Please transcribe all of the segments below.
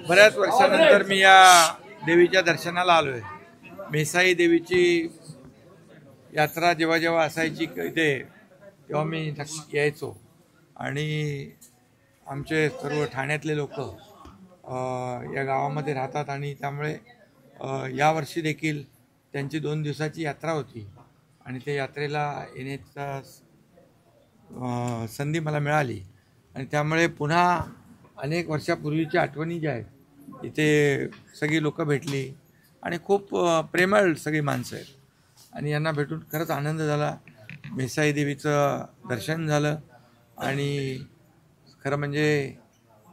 बऱ्याच वर्षानंतर मी या देवीच्या दर्शनाला आलोय। मेसाई देवीची यात्रा जेव्हा जेव्हा असायची इथे तेव्हा मी यायचो आणि आमचे सर्व ठाण्यातले लोक या गावामध्ये राहतात आणि त्यामुळे यावर्षी देखील त्यांची 2 दिवसाची यात्रा होती आणि त्या यात्रेला येण्याचा संधी मला मिळाली आणि त्यामुळे पुन्हा अनेक वर्षापूर्वीच्या आठवणी ज्या आहेत इथे सगळी लोक भेटली आणि खूप प्रेमळ सगळी माणसं आहेत आणि यांना भेटून खरंच आनंद झाला। मेसाई देवीचं दर्शन झालं आणि खरं म्हणजे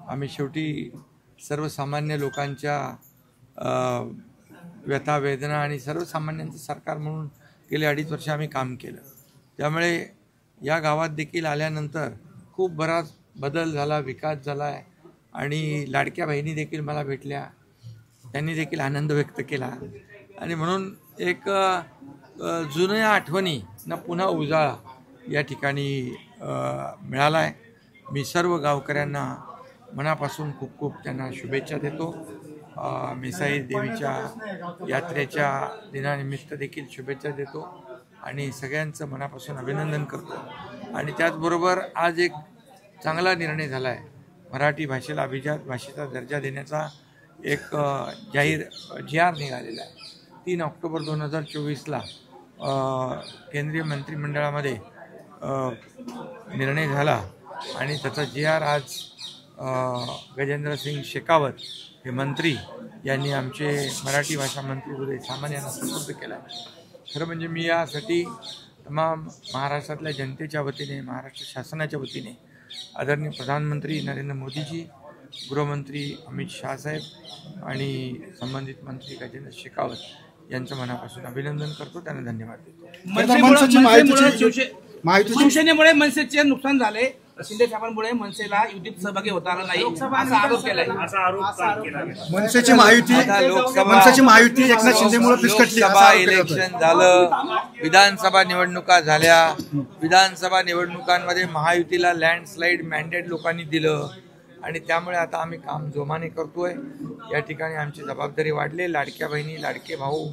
आम्ही शेवटी सर्वसामान्य लोकांच्या व्यथा वेदना आणि सर्वसामान्यांचं सरकार म्हणून गेले 2.5 वर्ष आम्ही काम केलं। त्यामुळे या गावात देखील आल्यानंतर खूप बराच बदल झाला, विकास झाला आहे आणि लाडक्या बहिणी देखील मला भेटल्या, त्यांनी देखील आनंद व्यक्त केला आणि म्हणून एक जुन्या आठवणींना पुन्हा उजाळा या ठिकाणी मिळाला आहे। मी सर्व गावकऱ्यांना मनापासून खूप खूप त्यांना शुभेच्छा देतो। मेसाई देवीच्या यात्रेच्या दिनानिमित्त देखील शुभेच्छा देतो आणि सगळ्यांचं मनापासून अभिनंदन करतो आणि त्याचबरोबर आज एक चांगला निर्णय झाला आहे। मराठी भाषेला अभिजात भाषेचा दर्जा देण्याचा एक जाहीर जी.आर. निघालेला आहे। 3 ऑक्टोबर 2024ला केंद्रीय मंत्रिमंडळामध्ये निर्णय झाला आणि त्याचा जी.आर. आज गजेंद्रसिंग शेखावत हे मंत्री यांनी आमचे मराठी भाषा मंत्री उदय सामंत यांना सुपूर्द केला आहे। खरं म्हणजे मी यासाठी तमाम महाराष्ट्रातल्या जनतेच्या वतीने, महाराष्ट्र शासनाच्या वतीने आदरणीय प्रधानमंत्री नरेंद्र मोदीजी, गृहमंत्री अमित शाह साहेब आणि संबंधित मंत्री गजेंद्र शेखावत यांचं मनापासून अभिनंदन करतो, त्यांना धन्यवाद देतो। शिवसेनेमुळे मनसेचे नुकसान झाले, शिंदे साहेबांमुळे मनसेला युतीत सहभागी होता आला नाही असा आरोप केलाय। मनसेची महायुती एकनाथ शिंदेमुळे फिसकटली। इलेक्शन झालं, विधानसभा निवडणुका झाल्या, विधानसभा निवडणुकांमध्ये महायुतीला लँडस्लाईड मॅन्डेट लोकांनी दिलं आणि त्यामुळे आता आम्ही काम जोमाने करतोय। या ठिकाणी आमची जबाबदारी वाढली। लाडक्या बहिणी, लाडके भाऊ,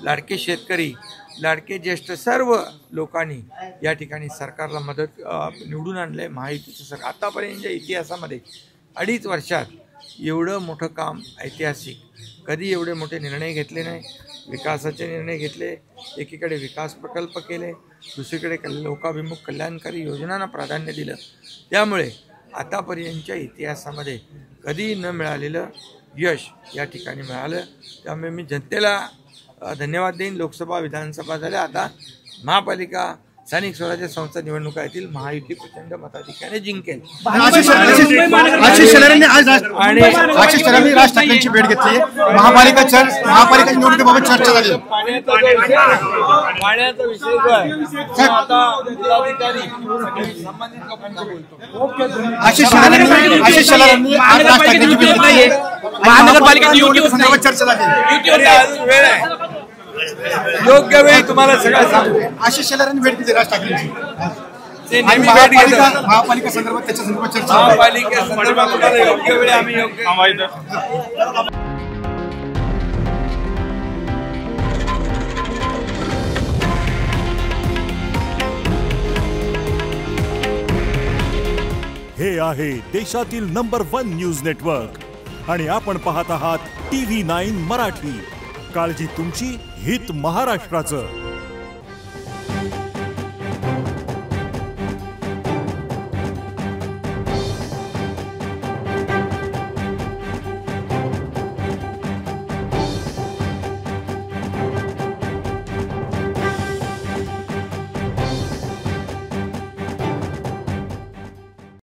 लाडके शेतकरी, लाडके ज्येष्ठ सर्व लोकांनी या ठिकाणी सरकारला मदत निवडून आणले। महायुतीचं सरकार आतापर्यंतच्या इतिहासामध्ये 2.5 वर्षात एवढं मोठं काम ऐतिहासिक, कधी एवढे मोठे निर्णय घेतले नाही। विकासाचे निर्णय घेतले, एकीकडे विकास प्रकल्प केले, दुसरीकडे लोकाभिमुख कल्याणकारी योजनांना प्राधान्य दिलं। त्यामुळे आतापर्यंतच्या इतिहासामध्ये कधी न मिळालेलं यश या ठिकाणी मिळालं। त्यामुळे मी जनतेला धन्यवाद देईन। लोकसभा विधानसभा झाल्या, आता महापालिका स्थानिक स्वराज्य संस्था निवडणुका येतील, महायुती प्रचंड मताधिक्याने जिंकेल। आशिष शेलारांनी राज ठाकरेंची भेट घेतली। महापालिका निवडणुकीबाबत चर्चा झाली। पाण्याचा विषय जो आहे आता जिल्हाधिकारी संबंधित लोकांना बोलतो। आशिष शेलारांनी आज राज ठाकरेंची भेट घेतली। महानगरपालिका निवडणुकीबाबत चर्चा झाली। वेळ आहे, योग्य वेळ तुम्हाला सगळं सांगू। आशिष शेलारांनी भेट घेतली राज ठाकरेंची। महापालिका संदर्भात त्याच्या संदर्भात चर्चा, महापालिका संदर्भात योग्य वेळ आम्ही योग्य। हे आहे देशातील नंबर 1 न्यूज नेटवर्क आणि आपण पाहत आहात TV9 मराठी। काळजी तुमची, हित महाराष्ट्राचं।